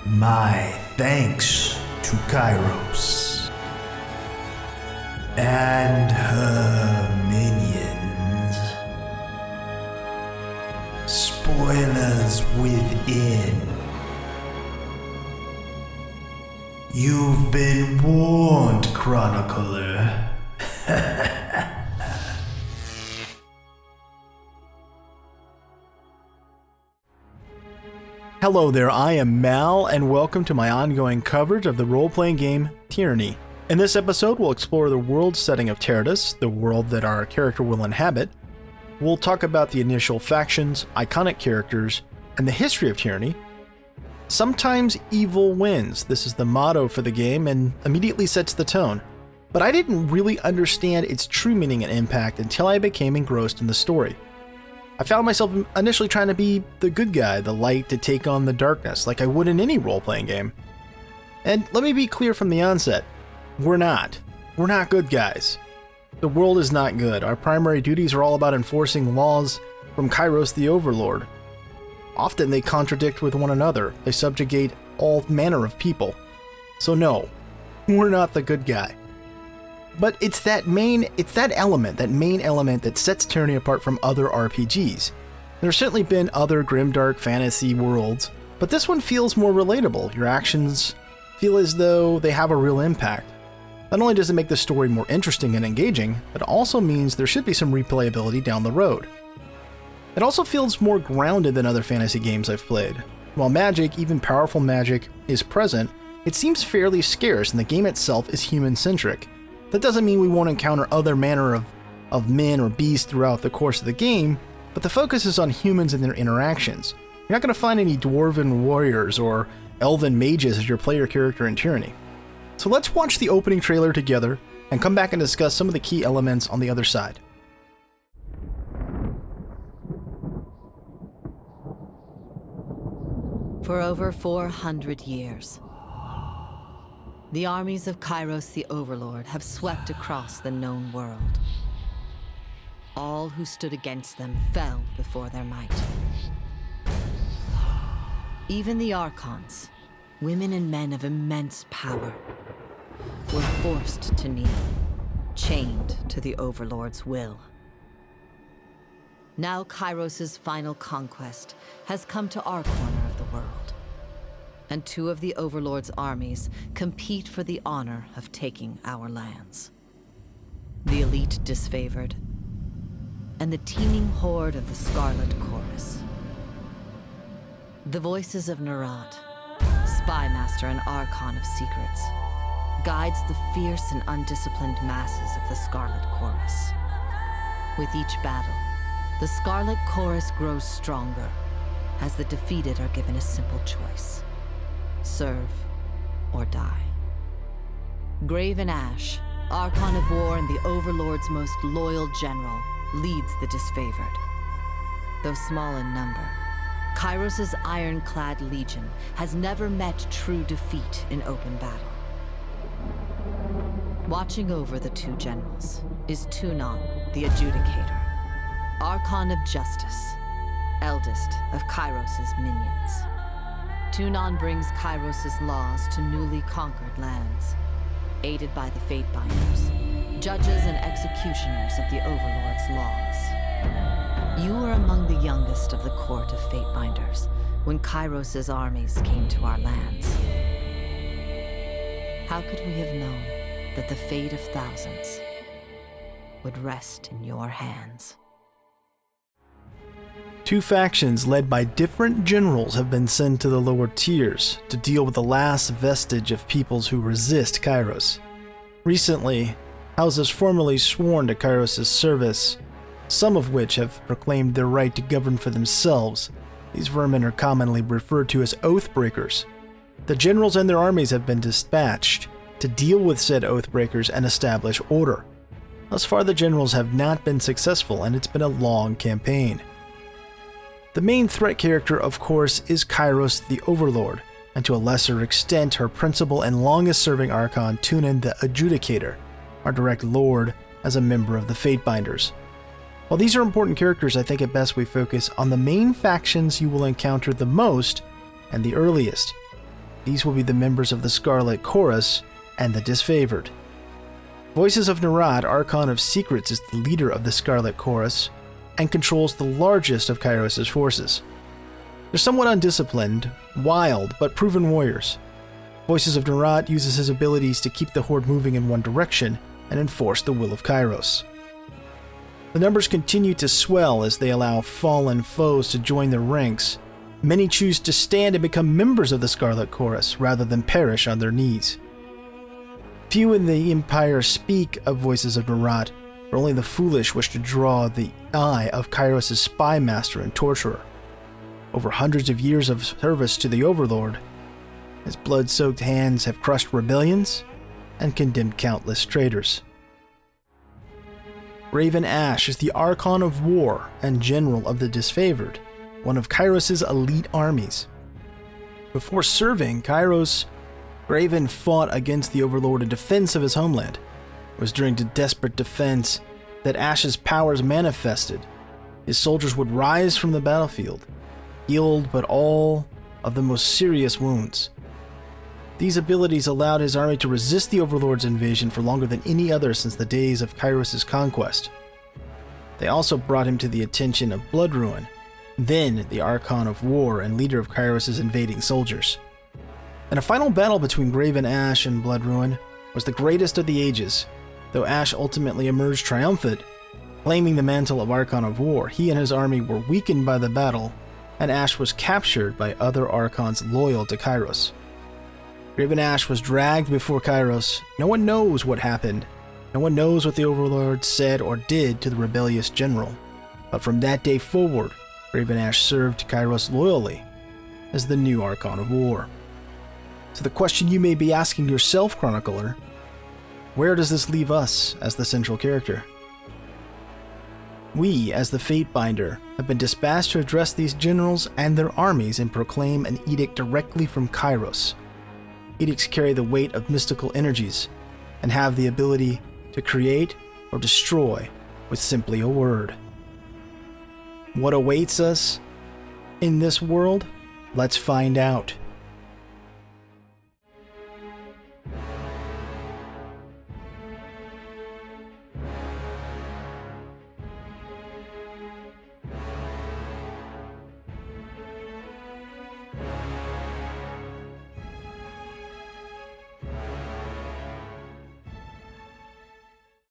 My thanks to Kyros and her minions. Spoilers within. You've been warned, Chronicler. Hello there, I am Mal, and welcome to my ongoing coverage of the role-playing game Tyranny. In this episode, we'll explore the world setting of Tyranny, the world that our character will inhabit. We'll talk about the initial factions, iconic characters, and the history of Tyranny. Sometimes evil wins. This is the motto for the game and immediately sets the tone. But I didn't really understand its true meaning and impact until I became engrossed in the story. I found myself initially trying to be the good guy, the light to take on the darkness, like I would in any role-playing game. And let me be clear from the onset, we're not. We're not good guys. The world is not good. Our primary duties are all about enforcing laws from Kyros the Overlord. Often they contradict with one another. They subjugate all manner of people. So no, we're not the good guy. But it's that main element that sets Tyranny apart from other RPGs. There's certainly been other grimdark fantasy worlds, but this one feels more relatable. Your actions feel as though they have a real impact. Not only does it make the story more interesting and engaging, but it also means there should be some replayability down the road. It also feels more grounded than other fantasy games I've played. While magic, even powerful magic, is present, it seems fairly scarce and the game itself is human-centric. That doesn't mean we won't encounter other manner of men or beasts throughout the course of the game, but the focus is on humans and their interactions. You're not going to find any dwarven warriors or elven mages as your player character in Tyranny. So let's watch the opening trailer together and come back and discuss some of the key elements on the other side. For over 400 years, the armies of Kyros the Overlord have swept across the known world. All who stood against them fell before their might. Even the Archons, women and men of immense power, were forced to kneel, chained to the Overlord's will. Now Kyros' final conquest has come to our corner of the world, and two of the Overlord's armies compete for the honor of taking our lands. The elite disfavored, and the teeming horde of the Scarlet Chorus. The voices of Nerat, spymaster and archon of secrets, guides the fierce and undisciplined masses of the Scarlet Chorus. With each battle, the Scarlet Chorus grows stronger, as the defeated are given a simple choice: serve or die. Graven Ash, Archon of War and the Overlord's most loyal general, leads the disfavored. Though small in number, Kyros' ironclad legion has never met true defeat in open battle. Watching over the two generals is Tyranny, the Adjudicator, Archon of Justice, eldest of Kyros' minions. Tyranny brings Kyros' laws to newly conquered lands, aided by the Fatebinders, judges and executioners of the Overlord's laws. You were among the youngest of the court of Fatebinders when Kyros' armies came to our lands. How could we have known that the fate of thousands would rest in your hands? Two factions led by different generals have been sent to the lower tiers to deal with the last vestige of peoples who resist Kyros. Recently, houses formerly sworn to Kyros' service, some of which have proclaimed their right to govern for themselves. These vermin are commonly referred to as Oathbreakers. The generals and their armies have been dispatched to deal with said Oathbreakers and establish order. Thus far, the generals have not been successful, and it's been a long campaign. The main threat character, of course, is Kyros the Overlord, and to a lesser extent her principal and longest-serving Archon, Tyranny the Adjudicator, our direct lord as a member of the Fatebinders. While these are important characters, I think it best we focus on the main factions you will encounter the most and the earliest. These will be the members of the Scarlet Chorus and the Disfavored. Voices of Narad, Archon of Secrets, is the leader of the Scarlet Chorus and controls the largest of Kyros' forces. They're somewhat undisciplined, wild, but proven warriors. Voices of Narad uses his abilities to keep the Horde moving in one direction and enforce the will of Kyros. The numbers continue to swell as they allow fallen foes to join their ranks. Many choose to stand and become members of the Scarlet Chorus rather than perish on their knees. Few in the Empire speak of Voices of Narad, for only the foolish wish to draw the eye of Kyros' spy master and torturer. Over hundreds of years of service to the Overlord, his blood-soaked hands have crushed rebellions and condemned countless traitors. Raven Ash is the Archon of War and General of the Disfavored, one of Kyros' elite armies. Before serving Kyros, Raven fought against the Overlord in defense of his homeland. It was during the desperate defense that Ash's powers manifested. His soldiers would rise from the battlefield, healed but all of the most serious wounds. These abilities allowed his army to resist the Overlord's invasion for longer than any other since the days of Kyros' conquest. They also brought him to the attention of Bloodruin, then the Archon of War and leader of Kyros' invading soldiers. And a final battle between Raven Ash and Bloodruin was the greatest of the ages. Though Ash ultimately emerged triumphant, claiming the mantle of Archon of War, he and his army were weakened by the battle, and Ash was captured by other Archons loyal to Kyros. Raven Ash was dragged before Kyros. No one knows what happened. No one knows what the Overlord said or did to the rebellious general. But from that day forward, Raven Ash served Kyros loyally as the new Archon of War. So the question you may be asking yourself, Chronicler, where does this leave us as the central character? We, as the Fatebinder, have been dispatched to address these generals and their armies and proclaim an edict directly from Kyros. Edicts carry the weight of mystical energies and have the ability to create or destroy with simply a word. What awaits us in this world? Let's find out.